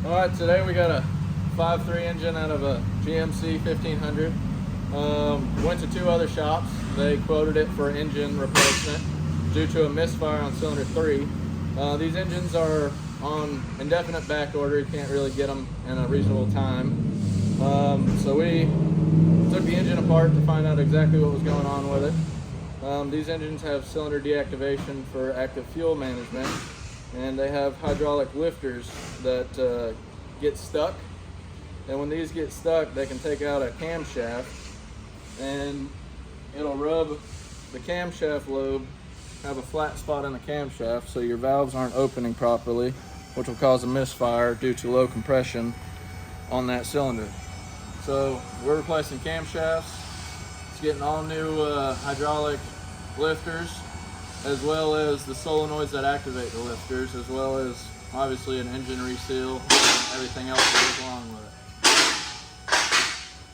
All right, today we got a 5.3 engine out of a GMC 1500. Went to two other shops. They quoted it for engine replacement due to a misfire on cylinder 3. These engines are on indefinite back order. You can't really get them in a reasonable time. So we took the engine apart to find out exactly what was going on with it. These engines have cylinder deactivation for active fuel management, and they have hydraulic lifters that get stuck. And when these get stuck, they can take out a camshaft and it'll rub the camshaft lobe, have a flat spot in the camshaft, so your valves aren't opening properly, which will cause a misfire due to low compression on that cylinder. So we're replacing camshafts. It's getting all new hydraulic lifters, as well as the solenoids that activate the lifters, as well as obviously an engine reseal and everything else that goes along with it.